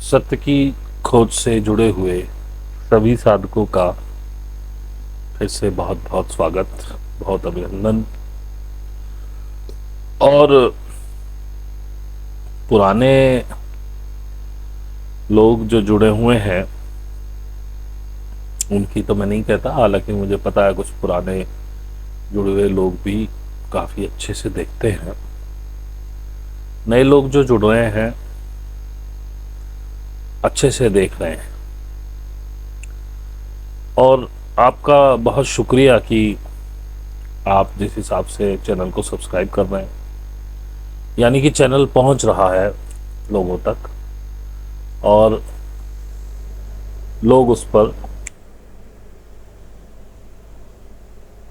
सत्य की खोज से जुड़े हुए सभी साधकों का फिर से बहुत बहुत स्वागत, बहुत अभिनंदन। और पुराने लोग जो जुड़े हुए हैं उनकी तो मैं नहीं कहता, हालांकि मुझे पता है कुछ पुराने जुड़े हुए लोग भी काफ़ी अच्छे से देखते हैं। नए लोग जो जुड़ रहे हैं अच्छे से देख रहे हैं, और आपका बहुत शुक्रिया कि आप जिस हिसाब से चैनल को सब्सक्राइब कर रहे हैं, यानी कि चैनल पहुंच रहा है लोगों तक और लोग उस पर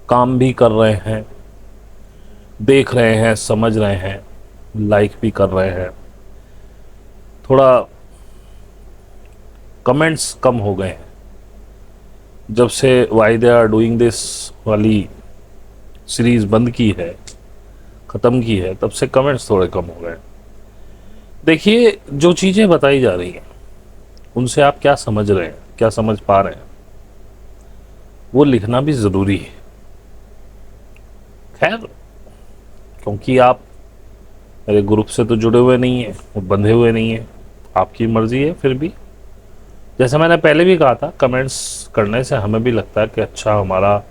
काम भी कर रहे हैं, देख रहे हैं, समझ रहे हैं, लाइक भी कर रहे हैं। थोड़ा कमेंट्स कम हो गए हैं जब से why they are doing this वाली सीरीज बंद की है, ख़त्म की है, तब से कमेंट्स थोड़े कम हो गए। देखिए, जो चीज़ें बताई जा रही हैं उनसे आप क्या समझ रहे हैं, क्या समझ पा रहे हैं, वो लिखना भी ज़रूरी है। खैर, क्योंकि आप मेरे ग्रुप से तो जुड़े हुए नहीं हैं, वो बंधे हुए नहीं हैं, आपकी मर्ज़ी है। फिर भी जैसे मैंने पहले भी कहा था, कमेंट्स करने से हमें भी लगता है कि अच्छा, हमारा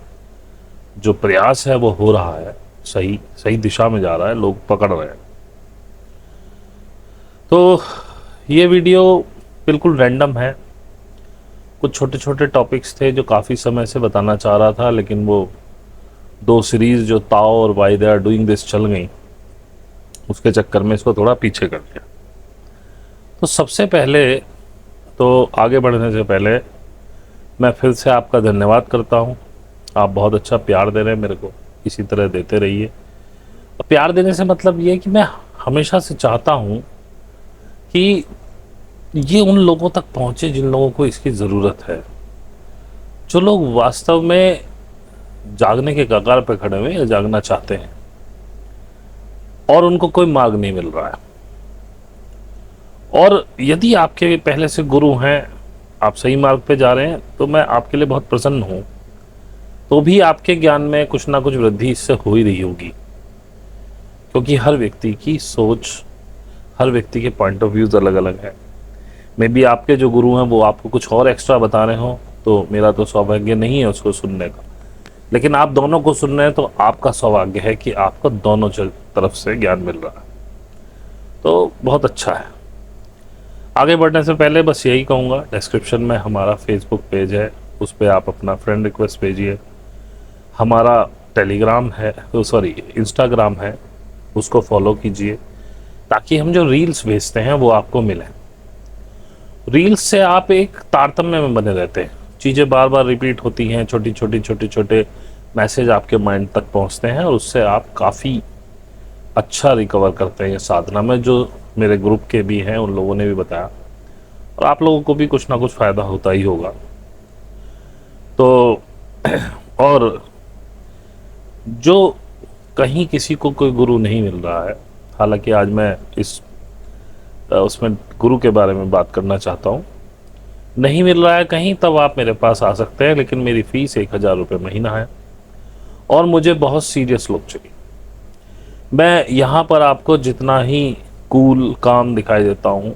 जो प्रयास है वो हो रहा है, सही सही दिशा में जा रहा है, लोग पकड़ रहे हैं। तो ये वीडियो बिल्कुल रैंडम है। कुछ छोटे छोटे टॉपिक्स थे जो काफ़ी समय से बताना चाह रहा था, लेकिन वो दो सीरीज़ जो ताओ और why they are doing this चल गई, उसके चक्कर में इसको थोड़ा पीछे कर दिया। तो सबसे पहले तो आगे बढ़ने से पहले मैं फिर से आपका धन्यवाद करता हूँ। आप बहुत अच्छा प्यार दे रहे हैं मेरे को, इसी तरह देते रहिए। और प्यार देने से मतलब ये है कि मैं हमेशा से चाहता हूँ कि ये उन लोगों तक पहुँचे जिन लोगों को इसकी ज़रूरत है, जो लोग वास्तव में जागने के कगार पे खड़े हुए या जागना चाहते हैं और उनको कोई मार्ग नहीं मिल रहा है। और यदि आपके पहले से गुरु हैं, आप सही मार्ग पे जा रहे हैं, तो मैं आपके लिए बहुत प्रसन्न हूँ। तो भी आपके ज्ञान में कुछ ना कुछ वृद्धि इससे हो ही रही होगी, क्योंकि हर व्यक्ति की सोच, हर व्यक्ति के पॉइंट ऑफ व्यूज़ अलग अलग है। मे बी आपके जो गुरु हैं वो आपको कुछ और एक्स्ट्रा बता रहे हों, तो मेरा तो सौभाग्य नहीं है उसको सुनने का। लेकिन आप दोनों को सुन रहे हैं तो आपका सौभाग्य है कि आपको दोनों तरफ से ज्ञान मिल रहा है, तो बहुत अच्छा है। आगे बढ़ने से पहले बस यही कहूँगा, डिस्क्रिप्शन में हमारा फेसबुक पेज है, उस पर आप अपना फ्रेंड रिक्वेस्ट भेजिए। हमारा टेलीग्राम है, सॉरी इंस्टाग्राम है, उसको फॉलो कीजिए ताकि हम जो रील्स भेजते हैं वो आपको मिलें। रील्स से आप एक तारतम्य में बने रहते हैं, चीज़ें बार बार रिपीट होती हैं, छोटे छोटे मैसेज आपके माइंड तक पहुंचते हैं और उससे आप काफ़ी अच्छा रिकवर करते हैं। ये साधना में जो मेरे ग्रुप के भी हैं उन लोगों ने भी बताया, और आप लोगों को भी कुछ ना कुछ फ़ायदा होता ही होगा। तो और जो कहीं किसी को कोई गुरु नहीं मिल रहा है, हालांकि आज मैं इस उसमें गुरु के बारे में बात करना चाहता हूँ, नहीं मिल रहा है कहीं, तब आप मेरे पास आ सकते हैं। लेकिन मेरी फ़ीस 1,000 रुपये महीना है और मुझे बहुत सीरियस लोग चाहिए। मैं यहाँ पर आपको जितना ही कूल काम दिखाई देता हूँ,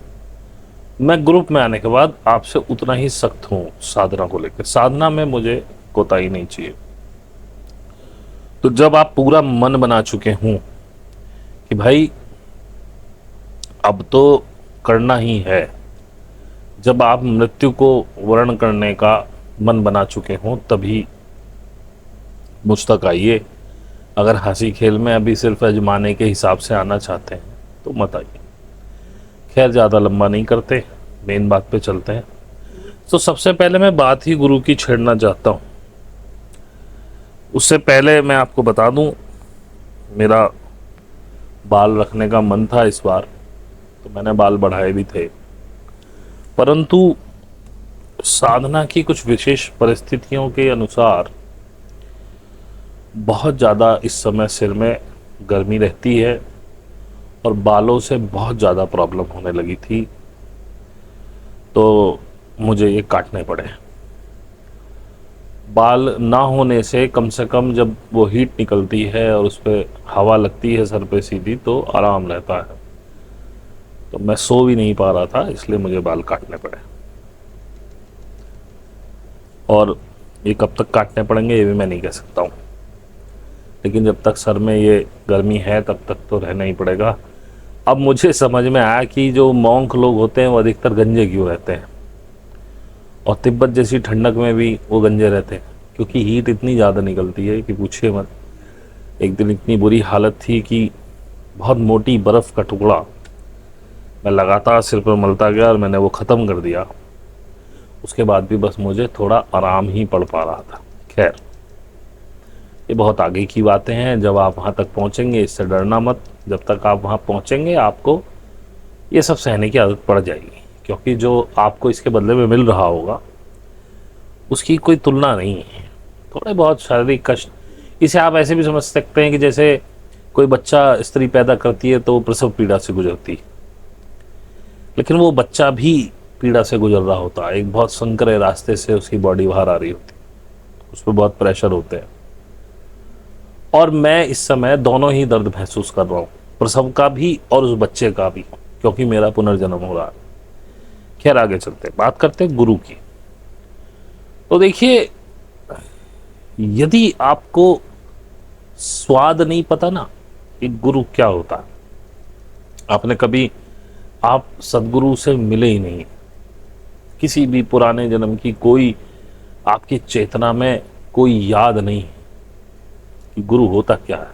मैं ग्रुप में आने के बाद आपसे उतना ही सख्त हूँ साधना को लेकर। साधना में मुझे कोताही नहीं चाहिए। तो जब आप पूरा मन बना चुके हों कि भाई अब तो करना ही है, जब आप मृत्यु को वर्ण करने का मन बना चुके हों, तभी मुझ तक आइए। अगर हंसी खेल में अभी सिर्फ अजमाने के हिसाब से आना चाहते हैं तो मत आइए। खैर, ज़्यादा लंबा नहीं करते, मेन बात पे चलते हैं। तो सबसे पहले मैं बात ही गुरु की छेड़ना चाहता हूँ। उससे पहले मैं आपको बता दूँ, मेरा बाल रखने का मन था इस बार, तो मैंने बाल बढ़ाए भी थे, परंतु साधना की कुछ विशेष परिस्थितियों के अनुसार बहुत ज़्यादा इस समय सिर में गर्मी रहती है और बालों से बहुत ज़्यादा प्रॉब्लम होने लगी थी। तो मुझे ये काटने पड़े। बाल ना होने से कम जब वो हीट निकलती है और उस पर हवा लगती है सर पे सीधी तो आराम रहता है। तो मैं सो भी नहीं पा रहा था, इसलिए मुझे बाल काटने पड़े। और ये कब तक काटने पड़ेंगे ये भी मैं नहीं कह सकता हूँ, लेकिन जब तक सर में ये गर्मी है तब तक तो रहना ही पड़ेगा। अब मुझे समझ में आया कि जो मॉन्क लोग होते हैं वो अधिकतर गंजे क्यों रहते हैं, और तिब्बत जैसी ठंडक में भी वो गंजे रहते हैं, क्योंकि हीट इतनी ज़्यादा निकलती है कि पूछिए मत। एक दिन इतनी बुरी हालत थी कि बहुत मोटी बर्फ़ का टुकड़ा मैं लगातार सिर पर मलता गया और मैंने वो ख़त्म कर दिया। उसके बाद भी बस मुझे थोड़ा आराम ही पड़ पा रहा था। खैर, ये बहुत आगे की बातें हैं। जब आप वहाँ तक पहुँचेंगे इससे डरना मत। जब तक आप वहाँ पहुँचेंगे आपको ये सब सहने की आदत पड़ जाएगी, क्योंकि जो आपको इसके बदले में मिल रहा होगा उसकी कोई तुलना नहीं है। थोड़े बहुत शारीरिक कष्ट, इसे आप ऐसे भी समझ सकते हैं कि जैसे कोई बच्चा स्त्री पैदा करती है तो प्रसव पीड़ा से गुजरती है, लेकिन वो बच्चा भी पीड़ा से गुजर रहा होता है। एक बहुत संकरे रास्ते से उसकी बॉडी बाहर आ रही होती है, उस पर बहुत प्रेशर होते हैं। और मैं इस समय दोनों ही दर्द महसूस कर रहा हूँ, प्रसव का भी और उस बच्चे का भी, क्योंकि मेरा पुनर्जन्म हो रहा है। खैर, आगे चलते हैं, बात करते हैं गुरु की। तो देखिए, यदि आपको स्वाद नहीं पता ना कि गुरु क्या होता है, आपने कभी, आप सदगुरु से मिले ही नहीं, किसी भी पुराने जन्म की कोई आपकी चेतना में कोई याद नहीं कि गुरु होता क्या है,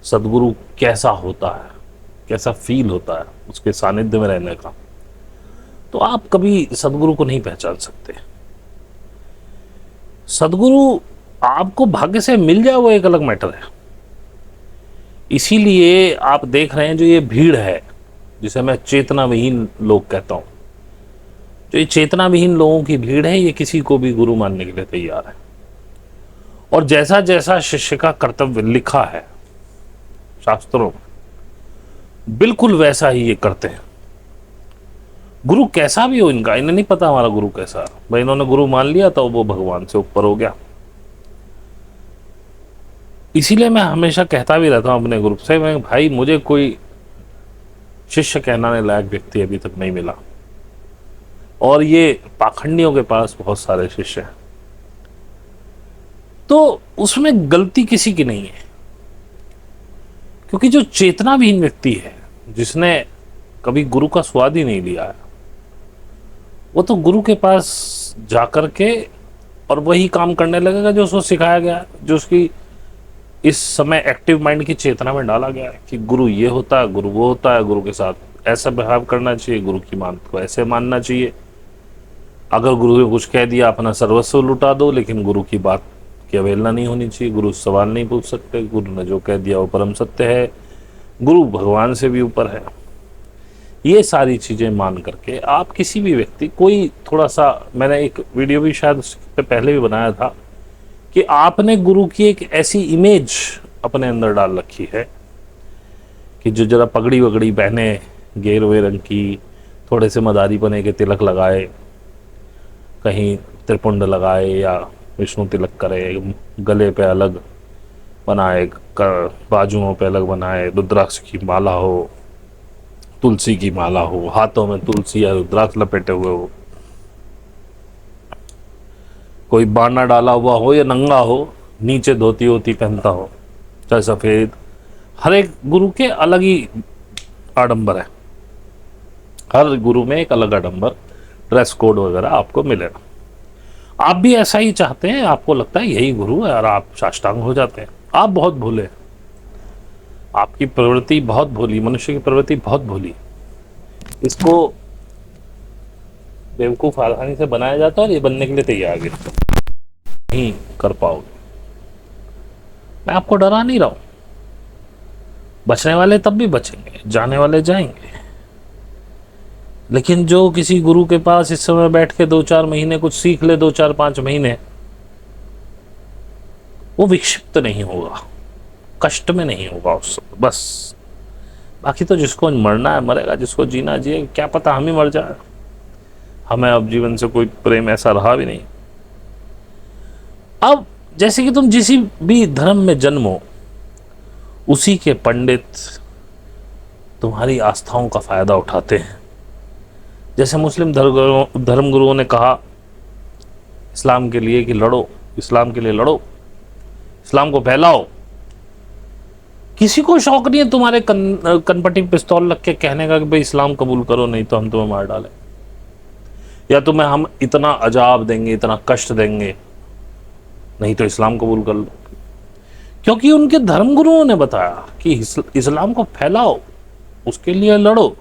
सदगुरु कैसा होता है, कैसा फील होता है उसके सानिध्य में रहने का, तो आप कभी सदगुरु को नहीं पहचान सकते। सदगुरु आपको भाग्य से मिल जाए वो एक अलग मैटर है। इसीलिए आप देख रहे हैं जो ये भीड़ है, जिसे मैं चेतना विहीन लोग कहता हूं, जो ये चेतना विहीन लोगों की भीड़ है, ये किसी को भी गुरु मानने के लिए तैयार है। और जैसा जैसा शिष्य का कर्तव्य लिखा है शास्त्रों में, बिल्कुल वैसा ही ये करते हैं। गुरु कैसा भी हो इनका, इन्हें नहीं पता हमारा गुरु कैसा है। भाई, इन्होंने गुरु मान लिया तो वो भगवान से ऊपर हो गया। इसीलिए मैं हमेशा कहता भी रहता हूं अपने ग्रुप से, मैं भाई, मुझे कोई शिष्य कहलाने लायक व्यक्ति अभी तक नहीं मिला, और ये पाखंडियों के पास बहुत सारे शिष्य हैं, तो उसमें गलती किसी की नहीं है। क्योंकि जो चेतनाविहीन व्यक्ति है, जिसने कभी गुरु का स्वाद ही नहीं लिया है, वो तो गुरु के पास जाकर के और वही काम करने लगेगा जो उसको सिखाया गया, जो उसकी इस समय एक्टिव माइंड की चेतना में डाला गया है कि गुरु ये होता है, गुरु वो होता है, गुरु के साथ ऐसा व्यवहार करना चाहिए, गुरु की बात को ऐसे मानना चाहिए। अगर गुरु ने कुछ कह दिया, अपना सर्वस्व लुटा दो, लेकिन गुरु की बात की अवहेलना नहीं होनी चाहिए। गुरु सवाल नहीं पूछ सकते, गुरु ने जो कह दिया वो परम सत्य है, गुरु भगवान से भी ऊपर है। ये सारी चीज़ें मान करके आप किसी भी व्यक्ति, कोई थोड़ा सा, मैंने एक वीडियो भी शायद उससे पहले भी बनाया था कि आपने गुरु की एक ऐसी इमेज अपने अंदर डाल रखी है कि जो जरा पगड़ी वगड़ी पहने, गेरुए रंग की, थोड़े से मदारी पने के तिलक लगाए, कहीं त्रिपुंड लगाए या विष्णु तिलक करे, गले पे अलग बनाए, बाजुओं पे अलग बनाए, रुद्राक्ष की माला हो, तुलसी की माला हो, हाथों में तुलसी या रुद्राक्ष लपेटे हुए हो, कोई बाना डाला हुआ हो या नंगा हो, नीचे धोती होती पहनता हो, चाहे सफेद, हर एक गुरु के अलग ही आडंबर है। हर गुरु में एक अलग आडंबर, ड्रेस कोड वगैरह आपको मिलेगा। आप भी ऐसा ही चाहते हैं, आपको लगता है यही गुरु है और आप साष्टांग हो जाते हैं। आप बहुत भोले, आपकी प्रवृत्ति बहुत भोली, मनुष्य की प्रवृत्ति बहुत भोली। इसको बेवकूफ आसानी से बनाया जाता है और ये बनने के लिए तैयार है, नहीं कर पाओगे। मैं आपको डरा नहीं रहा हूं, बचने वाले तब भी बचेंगे, जाने वाले जाएंगे। लेकिन जो किसी गुरु के पास इस समय बैठ के 2-4 महीने कुछ सीख ले, 2-4-5 महीने, वो विक्षिप्त नहीं होगा, कष्ट में नहीं होगा उस समय, बस। बाकी तो जिसको मरना है मरेगा, जिसको जीना जिए, क्या पता हम ही मर जाए। हमें अब जीवन से कोई प्रेम ऐसा रहा भी नहीं। अब जैसे कि तुम जिस भी धर्म में जन्मो, उसी के पंडित तुम्हारी आस्थाओं का फायदा उठाते हैं। जैसे मुस्लिम धर्मगुरुओं ने कहा इस्लाम के लिए कि लड़ो, इस्लाम के लिए लड़ो, इस्लाम को फैलाओ। किसी को शौक नहीं है तुम्हारे कनपट्टी पिस्तौल रख के कहने का कि भाई इस्लाम कबूल करो, नहीं तो हम तुम्हें मार डालें, या तुम्हें हम इतना अजाब देंगे, इतना कष्ट देंगे, नहीं तो इस्लाम कबूल कर लो। क्योंकि उनके धर्मगुरुओं ने बताया कि इस्लाम को फैलाओ, उसके लिए लड़ो,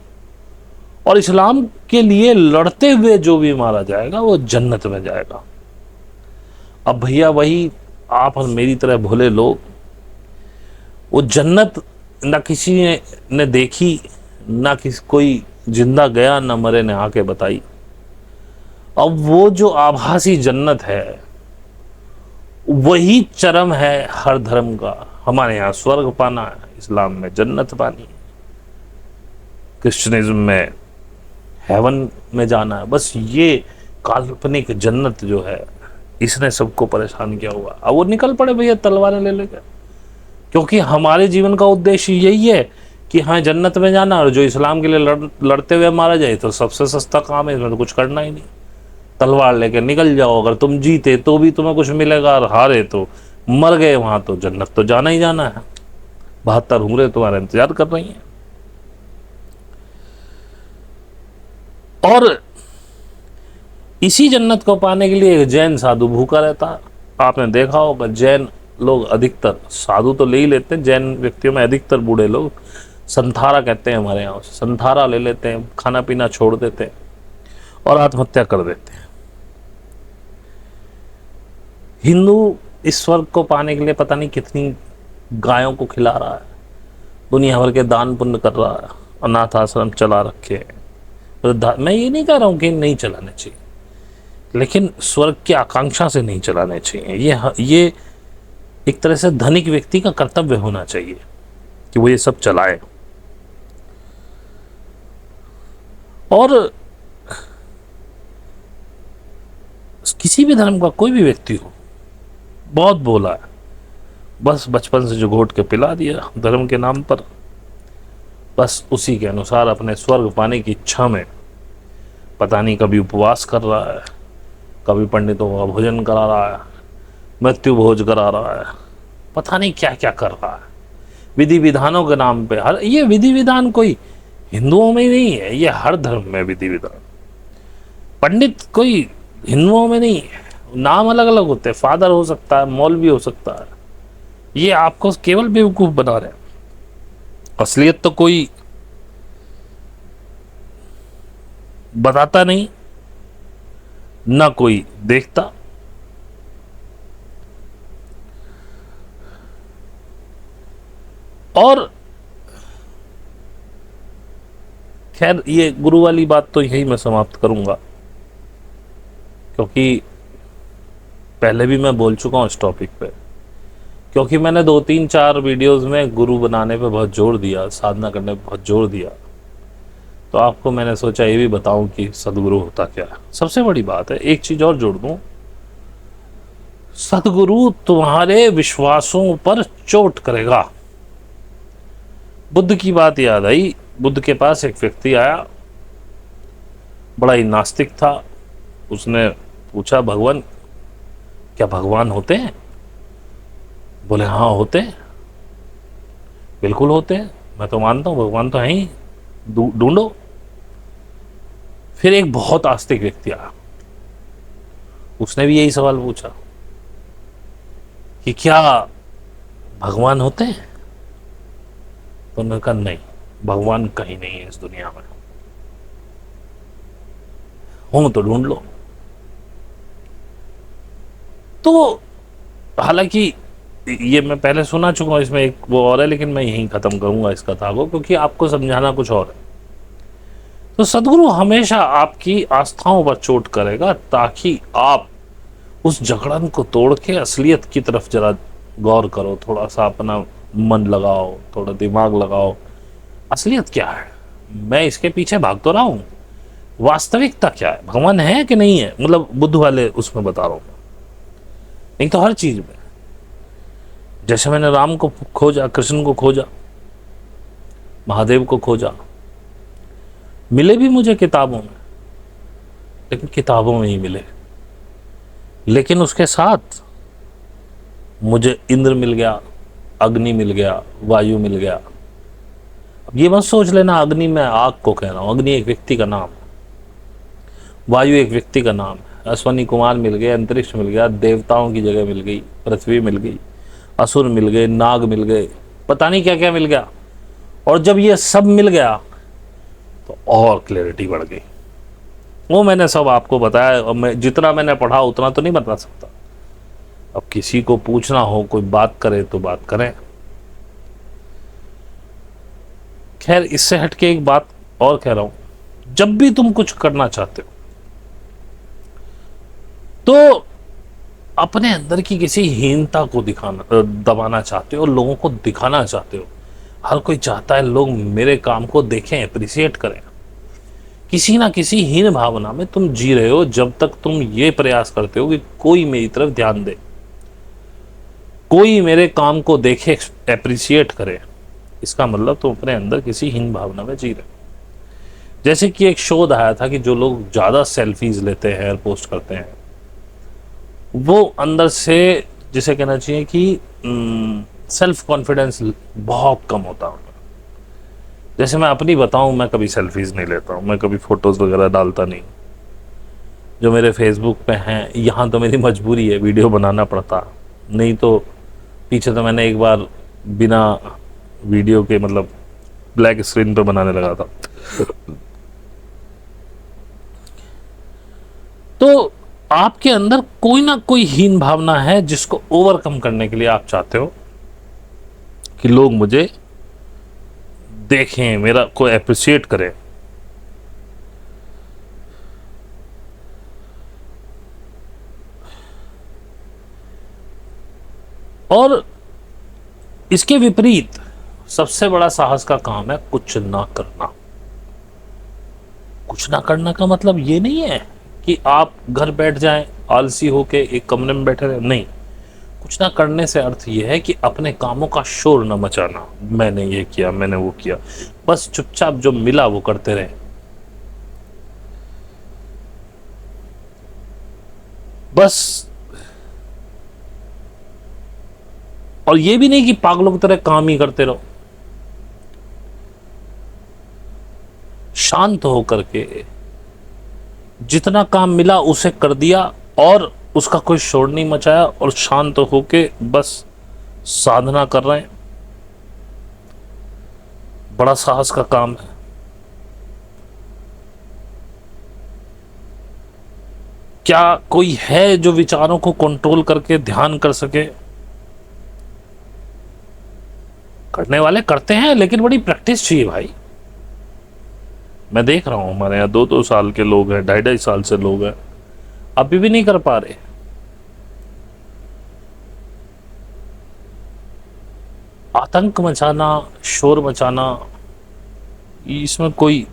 और इस्लाम के लिए लड़ते हुए जो भी मारा जाएगा वो जन्नत में जाएगा। अब भैया वही आप और मेरी तरह भोले लोग, वो जन्नत ना किसी ने देखी, ना किसी कोई जिंदा गया, ना मरे ने आके बताई। अब वो जो आभासी जन्नत है वही चरम है हर धर्म का। हमारे यहाँ स्वर्ग पाना है, इस्लाम में जन्नत पानी है, क्रिश्चियनिज्म में हेवन में जाना है। बस ये काल्पनिक जन्नत जो है इसने सबको परेशान किया हुआ। अब वो निकल पड़े भैया तलवारें ले लेकर, क्योंकि हमारे जीवन का उद्देश्य यही है कि हाँ जन्नत में जाना, और जो इस्लाम के लिए लड़ते हुए मारा जाए तो सबसे सस्ता काम है, इसमें तो कुछ करना ही नहीं, तलवार लेकर निकल जाओ। अगर तुम जीते तो भी तुम्हें कुछ मिलेगा, और हारे तो मर गए वहां तो जन्नत तो जाना ही जाना है। 72 उम्रें तुम्हारा इंतजार कर रही हैं। और इसी जन्नत को पाने के लिए एक जैन साधु भूखा रहता है। आपने देखा होगा जैन लोग अधिकतर, साधु तो ले ही लेते हैं, जैन व्यक्तियों में अधिकतर बूढ़े लोग संथारा कहते हैं हमारे यहाँ, संथारा ले लेते हैं, खाना पीना छोड़ देते हैं और आत्महत्या कर देते हैं। हिंदू इस स्वर्ग को पाने के लिए पता नहीं कितनी गायों को खिला रहा है, दुनिया भर के दान पुण्य कर रहा है, अनाथ आश्रम चला रखे हैं। मैं ये नहीं कह रहा हूँ कि नहीं चलाने चाहिए, लेकिन स्वर्ग की आकांक्षा से नहीं चलाने चाहिए। ये एक तरह से धनिक व्यक्ति का कर्तव्य होना चाहिए कि वो ये सब चलाए। और किसी भी धर्म का कोई भी व्यक्ति हो, बहुत बोला है, बस बचपन से जो घोट के पिला दिया धर्म के नाम पर, बस उसी के अनुसार अपने स्वर्ग पाने की इच्छा में पता नहीं कभी उपवास कर रहा है, कभी पंडितों का भोजन करा रहा है, मृत्यु भोज करा रहा है, पता नहीं क्या क्या कर रहा है विधि विधानों के नाम पे। हर ये विधि विधान कोई हिंदुओं में ही नहीं है, ये हर धर्म में विधि विधान। पंडित कोई हिंदुओं में नहीं है, नाम अलग अलग होते हैं, फादर हो सकता है, मौलवी हो सकता है। ये आपको केवल बेवकूफ बना रहे हैं, असलियत तो कोई बताता नहीं, ना कोई देखता। और खैर ये गुरु वाली बात तो यही मैं समाप्त करूंगा, क्योंकि पहले भी मैं बोल चुका हूं इस टॉपिक पे। क्योंकि मैंने 2-3-4 वीडियोस में गुरु बनाने पे बहुत जोर दिया, साधना करने पे बहुत जोर दिया, तो आपको मैंने सोचा ये भी बताऊं कि सदगुरु होता क्या है। सबसे बड़ी बात है, एक चीज और जोड़ दूं, सदगुरु तुम्हारे विश्वासों पर चोट करेगा। बुद्ध की बात याद आई। बुद्ध के पास एक व्यक्ति आया, बड़ा ही नास्तिक था। उसने पूछा, भगवान, क्या भगवान होते हैं? बोले हाँ होते हैं, बिल्कुल होते हैं, मैं तो मानता हूं भगवान तो है ही, ढूंढो। फिर एक बहुत आस्तिक व्यक्ति आया, उसने भी यही सवाल पूछा कि क्या भगवान होते हैं? तो उन्होंने कहा नहीं, भगवान कहीं नहीं है इस दुनिया में, हो तो ढूंढ लो। तो हालांकि ये मैं पहले सुना चुका हूं, इसमें एक वो और है, लेकिन मैं यहीं खत्म करूंगा इस कथा को, क्योंकि आपको समझाना कुछ और है। तो सदगुरु हमेशा आपकी आस्थाओं पर चोट करेगा, ताकि आप उस जकड़न को तोड़ के असलियत की तरफ जरा गौर करो, थोड़ा सा अपना मन लगाओ, थोड़ा दिमाग लगाओ। असलियत क्या है? मैं इसके पीछे भाग तो रहा हूं, वास्तविकता क्या है, भगवान है कि नहीं है, मतलब बुद्ध वाले उसमें बता रहा हूं। नहीं तो हर चीज में, जैसे मैंने राम को खोजा, कृष्ण को खोजा, महादेव को खोजा, मिले भी मुझे किताबों में, लेकिन किताबों में ही मिले। लेकिन उसके साथ मुझे इंद्र मिल गया, अग्नि मिल गया, वायु मिल गया। अब ये मत सोच लेना अग्नि में आग को कह रहा हूं, अग्नि एक व्यक्ति का नाम, वायु एक व्यक्ति का नाम है। अश्वनी कुमार मिल गए, अंतरिक्ष मिल गया, देवताओं की जगह मिल गई, पृथ्वी मिल गई, असुर मिल गए, नाग मिल गए, पता नहीं क्या क्या मिल गया। और जब ये सब मिल गया तो और क्लैरिटी बढ़ गई। वो मैंने सब आपको बताया, और मैं जितना मैंने पढ़ा उतना तो नहीं बता सकता। अब किसी को पूछना हो, कोई बात करे तो बात करें। खैर, इससे हटके एक बात और कह रहा हूं, जब भी तुम कुछ करना चाहते हो तो अपने अंदर की किसी हीनता को दिखाना, दबाना चाहते हो, लोगों को दिखाना चाहते हो। हर कोई चाहता है लोग मेरे काम को देखें, अप्रिसिएट करें। किसी ना किसी हीन भावना में तुम जी रहे हो जब तक तुम ये प्रयास करते हो कि कोई मेरी तरफ ध्यान दे, कोई मेरे काम को देखे, अप्रिसिएट करे। इसका मतलब तुम अपने अंदर किसी हीन भावना में जी रहे हो। जैसे कि एक शोध आया था कि जो लोग ज्यादा सेल्फीज लेते हैं और पोस्ट करते हैं, वो अंदर से, जिसे कहना चाहिए कि सेल्फ कॉन्फिडेंस बहुत कम होता है। जैसे मैं अपनी बताऊं, मैं कभी सेल्फीज नहीं लेता हूं, मैं कभी फोटोज वगैरह डालता नहीं। जो मेरे फेसबुक पे हैं, यहाँ तो मेरी मजबूरी है, वीडियो बनाना पड़ता, नहीं तो पीछे तो मैंने एक बार बिना वीडियो के, मतलब ब्लैक स्क्रीन पे बनाने लगा था। तो आपके अंदर कोई ना कोई हीन भावना है जिसको ओवरकम करने के लिए आप चाहते हो कि लोग मुझे देखें, मेरा को अप्रिशिएट करें। और इसके विपरीत सबसे बड़ा साहस का काम है कुछ ना करना। कुछ ना करना का मतलब ये नहीं है कि आप घर बैठ जाएं आलसी होके एक कमरे में बैठे रहे, नहीं। कुछ ना करने से अर्थ ये है कि अपने कामों का शोर न मचाना, मैंने ये किया, मैंने वो किया। बस चुपचाप जो मिला वो करते रहे। बस, और ये भी नहीं कि पागलों की तरह काम ही करते रहो। शांत होकर के जितना काम मिला उसे कर दिया, और उसका कोई शोर नहीं मचाया, और शांत होके बस साधना कर रहे हैं। बड़ा साहस का काम है। क्या कोई है जो विचारों को कंट्रोल करके ध्यान कर सके? करने वाले करते हैं, लेकिन बड़ी प्रैक्टिस चाहिए भाई। मैं देख रहा हूं हमारे यहाँ 2-2 साल के लोग हैं, 2.5 साल से लोग हैं, अभी भी नहीं कर पा रहे। आतंक मचाना, शोर मचाना, इसमें कोई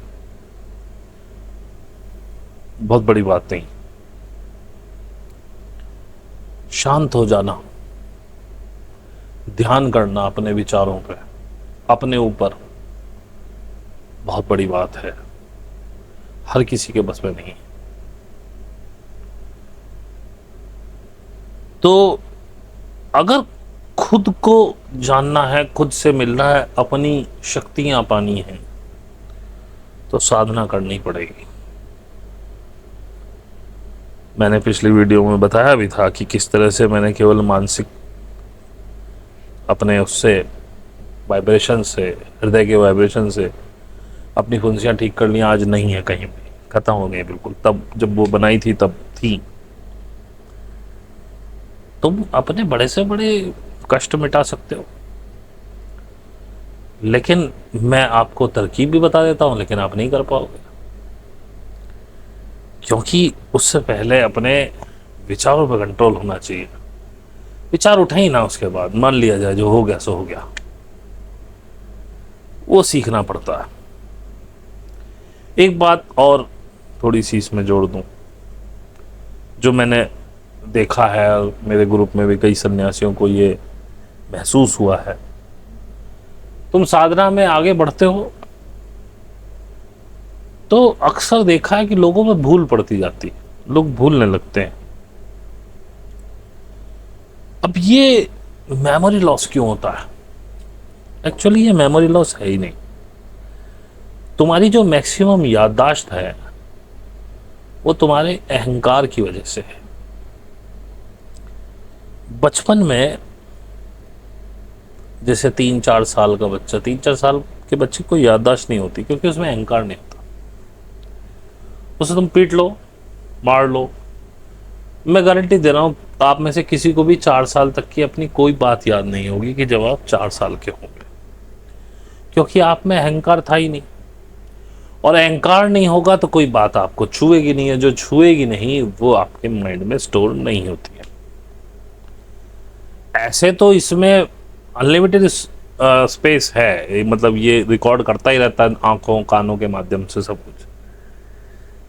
बहुत बड़ी बात नहीं। शांत हो जाना, ध्यान करना अपने विचारों पे, अपने ऊपर, बहुत बड़ी बात है। हर किसी के बस में नहीं। तो अगर खुद को जानना है, खुद से मिलना है, अपनी शक्तियां पानी है, तो साधना करनी पड़ेगी। मैंने पिछली वीडियो में बताया भी था कि किस तरह से मैंने केवल मानसिक अपने उससे वाइब्रेशन से, हृदय के वाइब्रेशन से अपनी फुंसियां ठीक कर ली। आज नहीं है, कहीं भी खत्म हो गई बिल्कुल। तब जब वो बनाई थी तब थी। तुम अपने बड़े से बड़े कष्ट मिटा सकते हो, लेकिन मैं आपको तरकीब भी बता देता हूं, लेकिन आप नहीं कर पाओगे, क्योंकि उससे पहले अपने विचारों पर कंट्रोल होना चाहिए। विचार उठे ही ना, उसके बाद मान लिया जाए जो हो गया सो हो गया। वो सीखना पड़ता है। एक बात और थोड़ी सी इसमें जोड़ दूं, जो मैंने देखा है और मेरे ग्रुप में भी कई सन्यासियों को ये महसूस हुआ है। तुम साधना में आगे बढ़ते हो तो अक्सर देखा है कि लोगों में भूल पड़ती जाती है, लोग भूलने लगते हैं। अब ये मेमोरी लॉस क्यों होता है? एक्चुअली ये मेमोरी लॉस है ही नहीं। तुम्हारी जो मैक्सिमम याददाश्त है वो तुम्हारे अहंकार की वजह से है। बचपन में जैसे 3-4 साल का बच्चा, 3-4 साल के बच्चे को याददाश्त नहीं होती क्योंकि उसमें अहंकार नहीं होता। उसे तुम पीट लो, मार लो, मैं गारंटी दे रहा हूं आप में से किसी को भी 4 साल तक की अपनी कोई बात याद नहीं होगी कि जब आप 4 साल के होंगे, क्योंकि आप में अहंकार था ही नहीं। और अहंकार नहीं होगा तो कोई बात आपको छुएगी नहीं है, जो छुएगी नहीं वो आपके माइंड में स्टोर नहीं होती है। ऐसे तो इसमें अनलिमिटेड स्पेस है, मतलब ये रिकॉर्ड करता ही रहता है आंखों कानों के माध्यम से सब कुछ,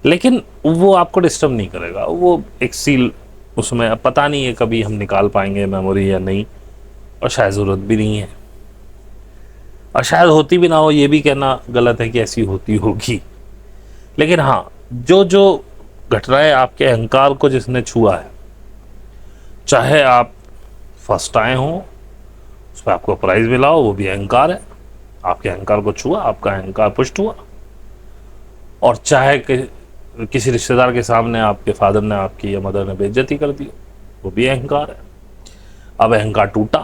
लेकिन वो आपको डिस्टर्ब नहीं करेगा। वो एक सील उसमें, अब पता नहीं है कभी हम निकाल पाएंगे मेमोरी या नहीं, और शायद ज़रूरत भी नहीं है, और शायद होती भी ना हो, ये भी कहना गलत है कि ऐसी होती होगी। लेकिन हाँ, जो जो घटनाएं आपके अहंकार को जिसने छुआ है, चाहे आप फर्स्ट आए हों, उस पर आपको प्राइज मिला हो, वो भी अहंकार है, आपके अहंकार को छुआ, आपका अहंकार पुष्ट हुआ। और चाहे किसी रिश्तेदार के सामने आपके फादर ने आपकी या मदर ने बेइज्जती कर दी, वो भी अहंकार है। अब अहंकार टूटा,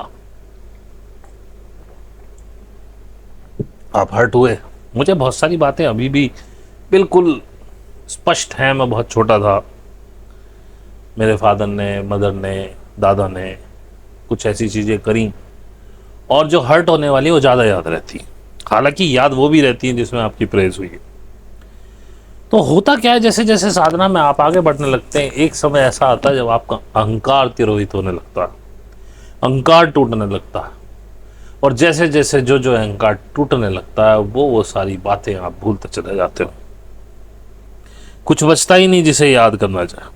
आप हर्ट हुए। मुझे बहुत सारी बातें अभी भी बिल्कुल स्पष्ट हैं। मैं बहुत छोटा था, मेरे फादर ने, मदर ने, दादा ने कुछ ऐसी चीज़ें करी और जो हर्ट होने वाली वो ज़्यादा याद रहती। हालांकि याद वो भी रहती है जिसमें आपकी प्रेज हुई है। तो होता क्या है, जैसे जैसे साधना में आप आगे बढ़ने लगते हैं, एक समय ऐसा आता है जब आपका अहंकार तिरोहित होने लगता है, अहंकार टूटने लगता है। और जैसे जैसे जो जो अहंकार टूटने लगता है वो सारी बातें आप भूलते चले जाते हो, कुछ बचता ही नहीं जिसे याद करना चाहे।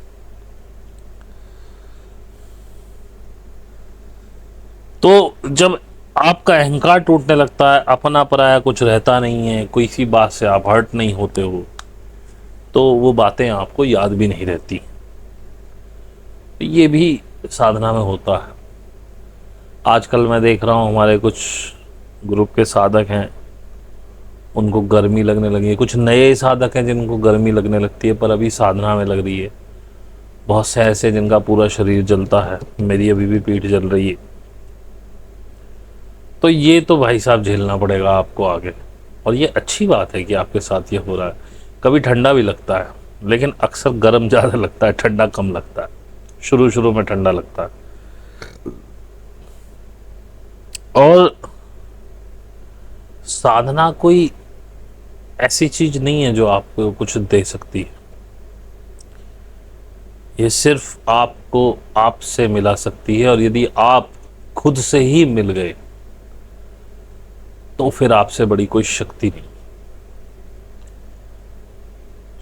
तो जब आपका अहंकार टूटने लगता है, अपना पराया कुछ रहता नहीं है, कोई सी बात से आप हर्ट नहीं होते हो, तो वो बातें आपको याद भी नहीं रहती। ये भी साधना में होता है। आजकल मैं देख रहा हूँ हमारे कुछ ग्रुप के साधक हैं, उनको गर्मी लगने लगी है। कुछ नए साधक हैं जिनको गर्मी लगने लगती है पर अभी साधना में लग रही है। बहुत से ऐसे जिनका पूरा शरीर जलता है, मेरी अभी भी पीठ जल रही है। तो ये तो भाई साहब झेलना पड़ेगा आपको आगे। और ये अच्छी बात है कि आपके साथ ये हो रहा है। कभी ठंडा भी लगता है, लेकिन अक्सर गर्म ज़्यादा लगता है, ठंडा कम लगता है। शुरू शुरू में ठंडा लगता है। और साधना कोई ऐसी चीज नहीं है जो आपको कुछ दे सकती है। ये सिर्फ आपको आपसे मिला सकती है, और यदि आप खुद से ही मिल गए तो फिर आपसे बड़ी कोई शक्ति नहीं।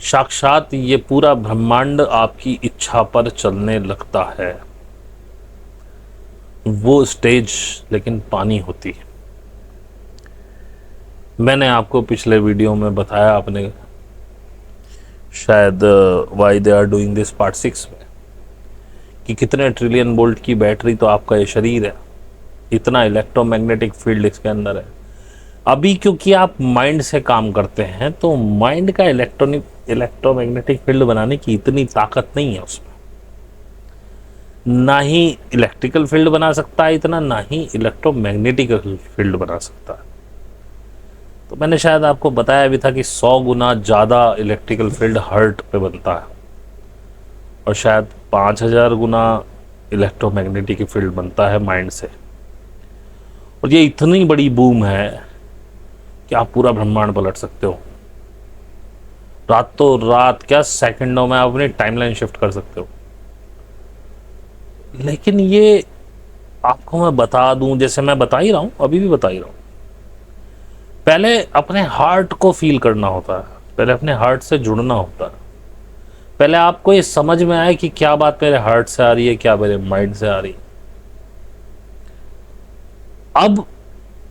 साक्षात ये पूरा ब्रह्मांड आपकी इच्छा पर चलने लगता है। वो स्टेज लेकिन पानी होती है। मैंने आपको पिछले वीडियो में बताया, आपने शायद why they are doing this part 6 में, कि कितने ट्रिलियन वोल्ट की बैटरी तो आपका ये शरीर है, इतना इलेक्ट्रोमैग्नेटिक फील्ड इसके अंदर है। अभी क्योंकि आप माइंड से काम करते हैं तो माइंड का इलेक्ट्रोमैग्नेटिक फील्ड बनाने की इतनी ताकत नहीं है उसमें। ना ही इलेक्ट्रिकल फील्ड बना सकता है इतना, ना ही इलेक्ट्रोमैग्नेटिक फील्ड बना सकता है। तो मैंने शायद आपको बताया भी था कि 100 गुना ज़्यादा इलेक्ट्रिकल फील्ड हार्ट पे बनता है, और शायद 5000 गुना इलेक्ट्रोमैग्नेटिक फील्ड बनता है माइंड से। और ये इतनी बड़ी बूम है कि आप पूरा ब्रह्मांड पलट सकते हो। रातों रात क्या, सेकंडों में आप अपनी टाइमलाइन शिफ्ट कर सकते हो। लेकिन ये आपको मैं बता दूं, जैसे मैं बता ही रहा हूं, अभी भी बता ही रहा हूं, पहले अपने हार्ट को फील करना होता है, पहले अपने हार्ट से जुड़ना होता है। पहले आपको ये समझ में आए कि क्या बात मेरे हार्ट से आ रही है, क्या मेरे माइंड से आ रही है। अब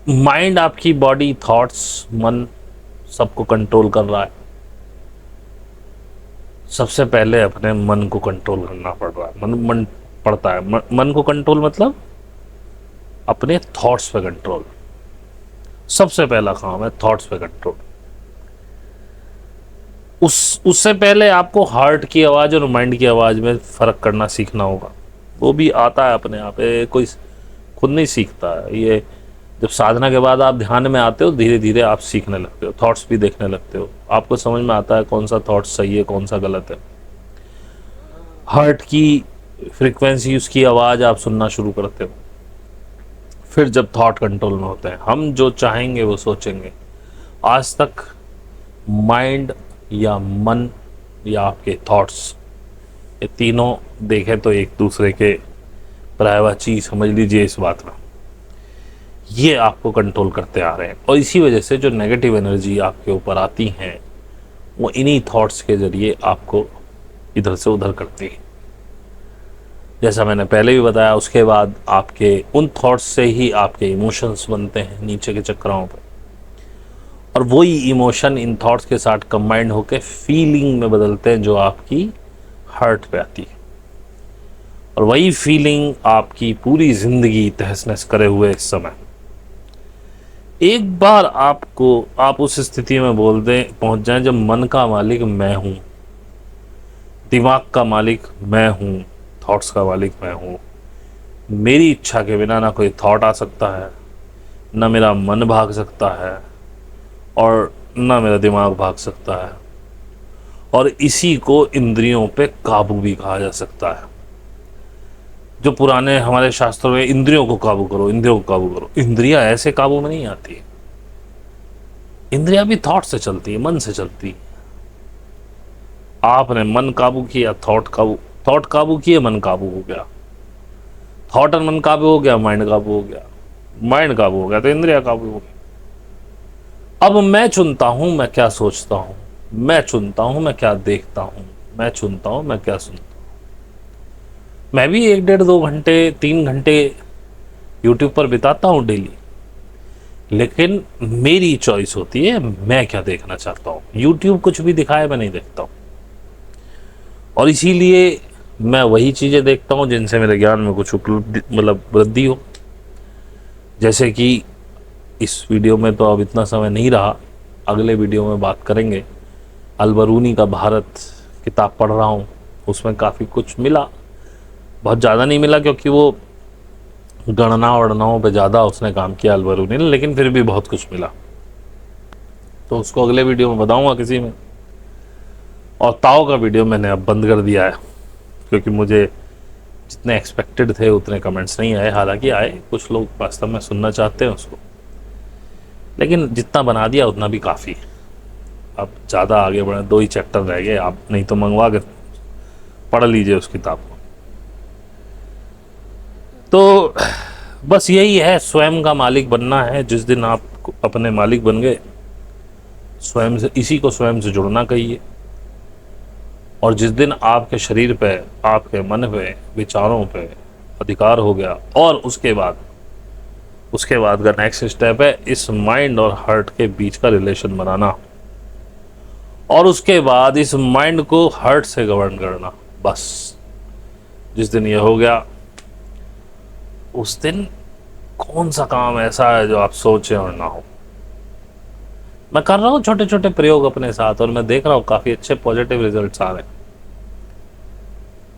माइंड आपकी बॉडी, थॉट्स, मन सबको कंट्रोल कर रहा है। सबसे पहले अपने मन को कंट्रोल करना पड़ रहा है। मन पड़ता है। मन को कंट्रोल मतलब अपने थॉट्स पे कंट्रोल। सबसे पहला काम है थॉट्स पे कंट्रोल। उससे पहले आपको हार्ट की आवाज और माइंड की आवाज में फर्क करना सीखना होगा। वो भी आता है अपने आप, कोई खुद नहीं सीखता है। ये जब साधना के बाद आप ध्यान में आते हो, धीरे धीरे आप सीखने लगते हो, थॉट्स भी देखने लगते हो, आपको समझ में आता है कौन सा थॉट्स सही है, कौन सा गलत है। हार्ट की फ्रीक्वेंसी, उसकी आवाज़ आप सुनना शुरू करते हो। फिर जब थॉट कंट्रोल में होते हैं, हम जो चाहेंगे वो सोचेंगे। आज तक माइंड या मन या आपके थॉट्स, ये तीनों देखें तो एक दूसरे के परायवाची समझ लीजिए इस बात में। ये आपको कंट्रोल करते आ रहे हैं, और इसी वजह से जो नेगेटिव एनर्जी आपके ऊपर आती हैं वो इन्हीं थॉट्स के ज़रिए आपको इधर से उधर करती है। जैसा मैंने पहले भी बताया, उसके बाद आपके उन थॉट्स से ही आपके इमोशंस बनते हैं नीचे के चक्राओं पर, और वही इमोशन इन थॉट्स के साथ कंबाइंड होकर फीलिंग में बदलते हैं जो आपकी हार्ट पे आती है। और वही फीलिंग आपकी पूरी ज़िंदगी तहस नहस करे हुए इस समय। एक बार आप उस स्थिति में पहुंच जाएं जब मन का मालिक मैं हूं, दिमाग का मालिक मैं हूं, थॉट्स का मालिक मैं हूं। मेरी इच्छा के बिना ना कोई थॉट आ सकता है, ना मेरा मन भाग सकता है, और ना मेरा दिमाग भाग सकता है। और इसी को इंद्रियों पे काबू भी कहा जा सकता है। जो पुराने हमारे शास्त्रों में इंद्रियों को काबू करो, इंद्रियों को काबू करो, इंद्रियां ऐसे काबू में नहीं आती। इंद्रियां भी थॉट से चलती है, मन से चलती है। आपने मन काबू किया, थॉट काबू किए, मन काबू हो गया। थॉट और मन काबू हो गया, माइंड काबू हो गया। माइंड काबू हो गया तो इंद्रिया काबू हो गई। अब मैं चुनता हूं मैं क्या सोचता हूं, मैं चुनता हूं मैं क्या देखता हूं, मैं चुनता हूं मैं क्या सुनता हूं। मैं भी 1 डेढ़ 2 घंटे 3 घंटे यूट्यूब पर बिताता हूं डेली, लेकिन मेरी चॉइस होती है मैं क्या देखना चाहता हूं। यूट्यूब कुछ भी दिखाए मैं नहीं देखता हूं, और इसीलिए मैं वही चीज़ें देखता हूं जिनसे मेरे ज्ञान में कुछ उपलब्धि मतलब वृद्धि हो। जैसे कि इस वीडियो में तो अब इतना समय नहीं रहा, अगले वीडियो में बात करेंगे। अलबरूनी का भारत किताब पढ़ रहा हूँ, उसमें काफ़ी कुछ मिला। बहुत ज़्यादा नहीं मिला क्योंकि वो गणना वणनाओं पे ज़्यादा उसने काम किया अलबरूनी ने, लेकिन फिर भी बहुत कुछ मिला। तो उसको अगले वीडियो में बताऊँगा किसी में। और ताओ का वीडियो मैंने अब बंद कर दिया है, क्योंकि मुझे जितने एक्सपेक्टेड थे उतने कमेंट्स नहीं आए। हालांकि आए, कुछ लोग वास्तव में सुनना चाहते हैं उसको, लेकिन जितना बना दिया उतना भी काफ़ी। अब ज़्यादा आगे बढ़े, 2 ही चैप्टर रह गए, आप नहीं तो मंगवा के पढ़ लीजिए उस किताब को। तो बस यही है, स्वयं का मालिक बनना है। जिस दिन आप अपने मालिक बन गए, स्वयं से, इसी को स्वयं से जुड़ना कहिए। और जिस दिन आपके शरीर पे, आपके मन पे, विचारों पे अधिकार हो गया, और उसके बाद का नेक्स्ट स्टेप है इस माइंड और हार्ट के बीच का रिलेशन बनाना, और उसके बाद इस माइंड को हार्ट से गवर्न करना। बस जिस दिन ये हो गया, उस दिन कौन सा काम ऐसा है जो आप सोचे और ना हो। मैं कर रहा हूँ छोटे छोटे प्रयोग अपने साथ, और मैं देख रहा हूँ काफ़ी अच्छे पॉजिटिव रिजल्ट्स आ रहे हैं।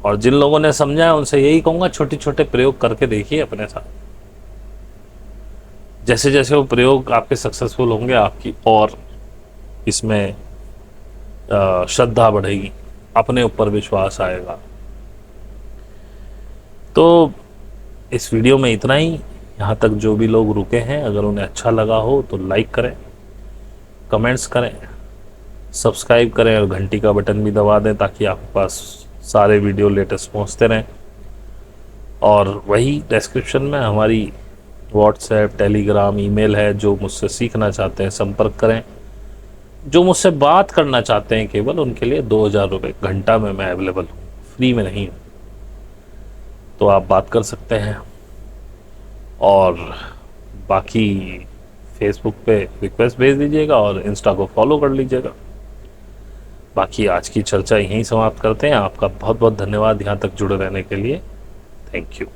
और जिन लोगों ने समझा है उनसे यही कहूँगा, छोटे छोटे प्रयोग करके देखिए अपने साथ। जैसे जैसे वो प्रयोग आपके सक्सेसफुल होंगे, आपकी और इसमें श्रद्धा बढ़ेगी, अपने ऊपर विश्वास आएगा। तो इस वीडियो में इतना ही। यहाँ तक जो भी लोग रुके हैं, अगर उन्हें अच्छा लगा हो तो लाइक करें, कमेंट्स करें, सब्सक्राइब करें, और घंटी का बटन भी दबा दें ताकि आपके पास सारे वीडियो लेटेस्ट पहुँचते रहें। और वही डिस्क्रिप्शन में हमारी व्हाट्सएप, टेलीग्राम, ईमेल है। जो मुझसे सीखना चाहते हैं संपर्क करें। जो मुझसे बात करना चाहते हैं केवल उनके लिए 2,000 रुपये घंटा में मैं अवेलेबल हूँ, फ्री में नहीं हूँ। तो आप बात कर सकते हैं। और बाकी फेसबुक पे रिक्वेस्ट भेज दीजिएगा और इंस्टा को फॉलो कर लीजिएगा। बाकी आज की चर्चा यहीं समाप्त करते हैं। आपका बहुत बहुत धन्यवाद यहाँ तक जुड़े रहने के लिए। Thank you.